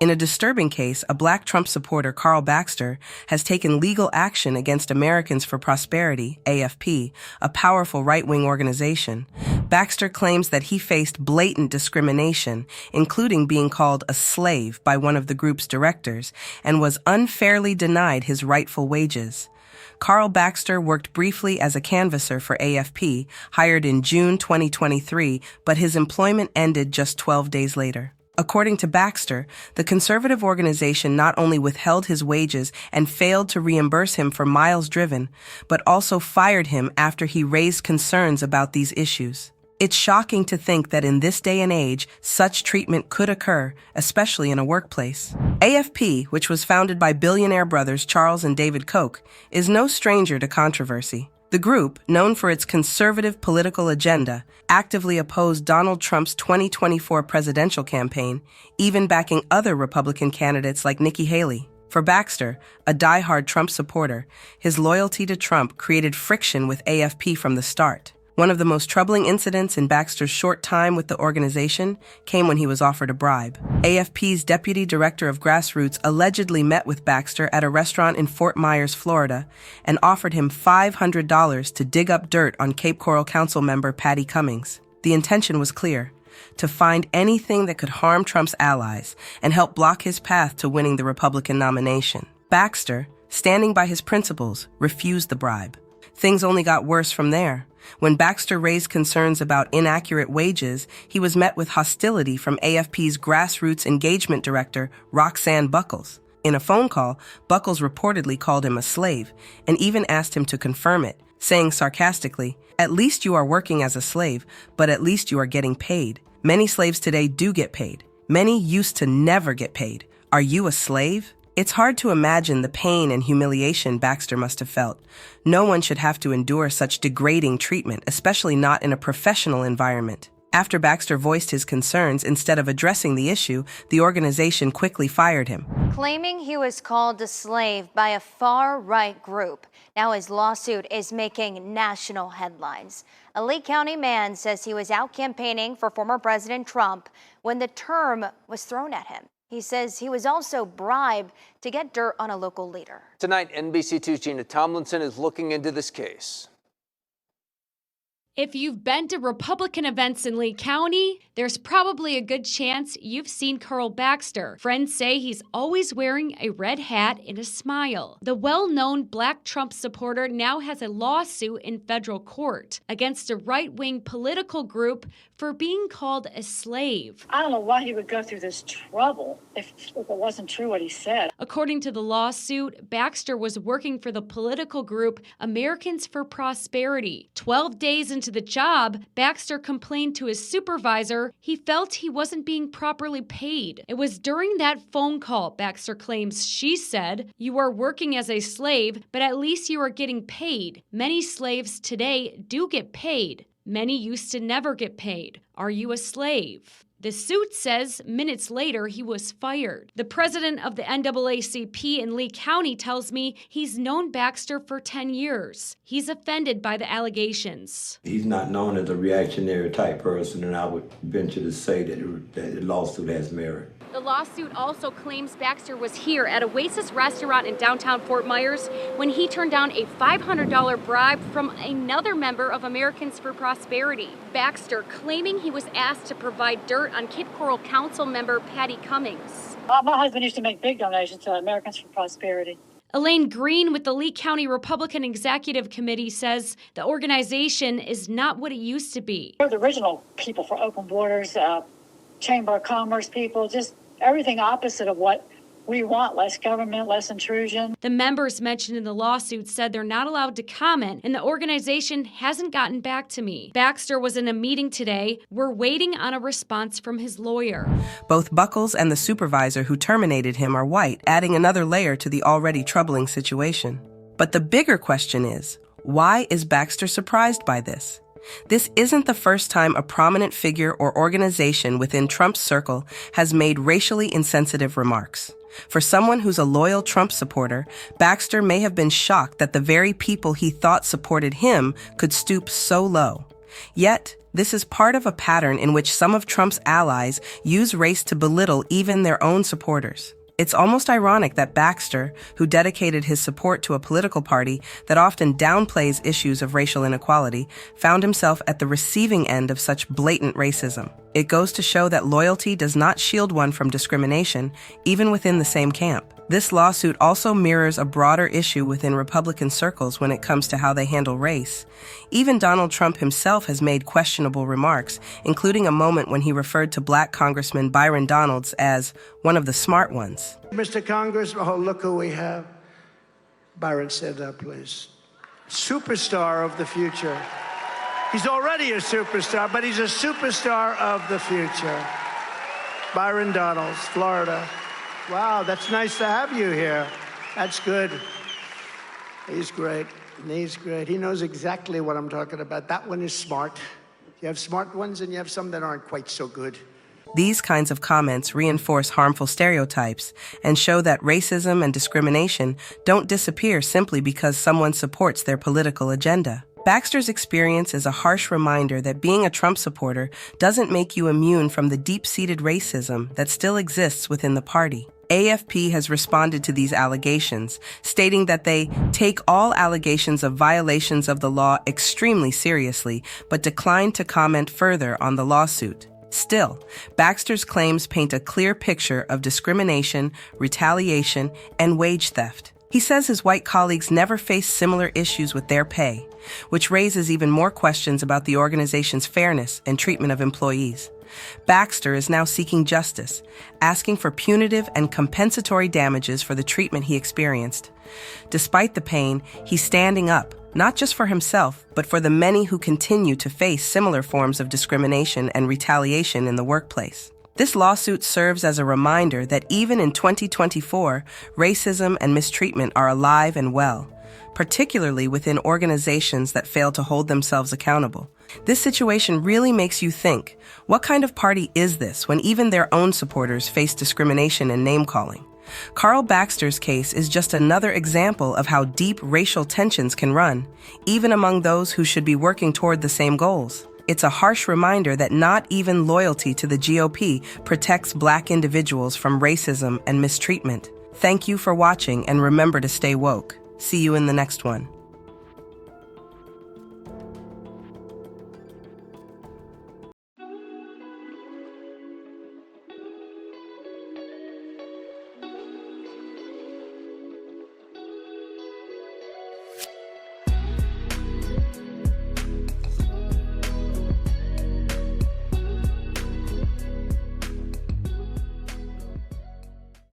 In a disturbing case, a black Trump supporter, Carl Baxter, has taken legal action against Americans for Prosperity, AFP, a powerful right-wing organization. Baxter claims that he faced blatant discrimination, including being called a slave by one of the group's directors, and was unfairly denied his rightful wages. Carl Baxter worked briefly as a canvasser for AFP, hired in June 2023, but his employment ended just 12 days later. According to Baxter, the conservative organization not only withheld his wages and failed to reimburse him for miles driven, but also fired him after he raised concerns about these issues. It's shocking to think that in this day and age, such treatment could occur, especially in a workplace. AFP, which was founded by billionaire brothers Charles and David Koch, is no stranger to controversy. The group, known for its conservative political agenda, actively opposed Donald Trump's 2024 presidential campaign, even backing other Republican candidates like Nikki Haley. For Baxter, a diehard Trump supporter, his loyalty to Trump created friction with AFP from the start. One of the most troubling incidents in Baxter's short time with the organization came when he was offered a bribe. AFP's deputy director of Grassroots allegedly met with Baxter at a restaurant in Fort Myers, Florida, and offered him $500 to dig up dirt on Cape Coral Council member Patty Cummings. The intention was clear: to find anything that could harm Trump's allies and help block his path to winning the Republican nomination. Baxter, standing by his principles, refused the bribe. Things only got worse from there. When Baxter raised concerns about inaccurate wages, he was met with hostility from AFP's Grassroots engagement director, Roxanne Buckels. In a phone call, Buckels reportedly called him a slave and even asked him to confirm it, saying sarcastically, "At least you are working as a slave, but at least you are getting paid. Many slaves today do get paid. Many used to never get paid. Are you a slave?" It's hard to imagine the pain and humiliation Baxter must have felt. No one should have to endure such degrading treatment, especially not in a professional environment. After Baxter voiced his concerns, instead of addressing the issue, the organization quickly fired him. Claiming he was called a slave by a far-right group. Now his lawsuit is making national headlines. A Lee County man says he was out campaigning for former President Trump when the term was thrown at him. He says he was also bribed to get dirt on a local leader. Tonight, NBC2's Gina Tomlinson is looking into this case. If you've been to Republican events in Lee County, there's probably a good chance you've seen Carl Baxter. Friends say he's always wearing a red hat and a smile. The well-known black Trump supporter now has a lawsuit in federal court against a right-wing political group for being called a slave. I don't know why he would go through this trouble if it wasn't true what he said. According to the lawsuit, Baxter was working for the political group Americans for Prosperity. 12 days into the job, Baxter complained to his supervisor he felt he wasn't being properly paid. It was during that phone call, Baxter claims she said, "You are working as a slave, but at least you are getting paid. Many slaves today do get paid. Many used to never get paid. Are you a slave?" The suit says minutes later he was fired. The president of the NAACP in Lee County tells me he's known Baxter for 10 years. He's offended by the allegations. He's not known as a reactionary type person, and I would venture to say that the lawsuit has merit. The lawsuit also claims Baxter was here at Oasis restaurant in downtown Fort Myers when he turned down a $500 bribe from another member of Americans for Prosperity. Baxter claiming he was asked to provide dirt on Cape Coral Council member Patty Cummings. My husband used to make big donations to Americans for Prosperity. Elaine Green with the Lee County Republican Executive Committee says the organization is not what it used to be. They're the original people for open borders, Chamber of Commerce people, just everything opposite of what we want: less government, less intrusion. The members mentioned in the lawsuit said they're not allowed to comment, and the organization hasn't gotten back to me. Baxter was in a meeting today. We're waiting on a response from his lawyer. Both Buckels and the supervisor who terminated him are white, adding another layer to the already troubling situation. But the bigger question is, why is Baxter surprised by this? This isn't the first time a prominent figure or organization within Trump's circle has made racially insensitive remarks. For someone who's a loyal Trump supporter, Baxter may have been shocked that the very people he thought supported him could stoop so low. Yet, This is part of a pattern in which some of Trump's allies use race to belittle even their own supporters. It's almost ironic that Baxter, who dedicated his support to a political party that often downplays issues of racial inequality, found himself at the receiving end of such blatant racism. It goes to show that loyalty does not shield one from discrimination, even within the same camp. This lawsuit also mirrors a broader issue within Republican circles when it comes to how they handle race. Even Donald Trump himself has made questionable remarks, including a moment when he referred to Black Congressman Byron as one of the smart ones. Mr. Congressman, oh, look who we have. Byron, stand up, please. Superstar of the future. He's already a superstar, but he's a superstar of the future. Byron Donalds, Florida. Wow, that's nice to have you here. That's good. He's great. He's great. He knows exactly what I'm talking about. That one is smart. You have smart ones and you have some that aren't quite so good. These kinds of comments reinforce harmful stereotypes and show that racism and discrimination don't disappear simply because someone supports their political agenda. Baxter's experience is a harsh reminder that being a Trump supporter doesn't make you immune from the deep-seated racism that still exists within the party. AFP has responded to these allegations, stating that they take all allegations of violations of the law extremely seriously, but decline to comment further on the lawsuit. Still, Baxter's claims paint a clear picture of discrimination, retaliation, and wage theft. He says his white colleagues never face similar issues with their pay, which raises even more questions about the organization's fairness and treatment of employees. Baxter is now seeking justice, asking for punitive and compensatory damages for the treatment he experienced. Despite the pain, he's standing up, not just for himself, but for the many who continue to face similar forms of discrimination and retaliation in the workplace. This lawsuit serves as a reminder that even in 2024, racism and mistreatment are alive and well, particularly within organizations that fail to hold themselves accountable. This situation really makes you think, what kind of party is this when even their own supporters face discrimination and name-calling? Carl Baxter's case is just another example of how deep racial tensions can run, even among those who should be working toward the same goals. It's a harsh reminder that not even loyalty to the GOP protects Black individuals from racism and mistreatment. Thank you for watching, and remember to stay woke. See you in the next one.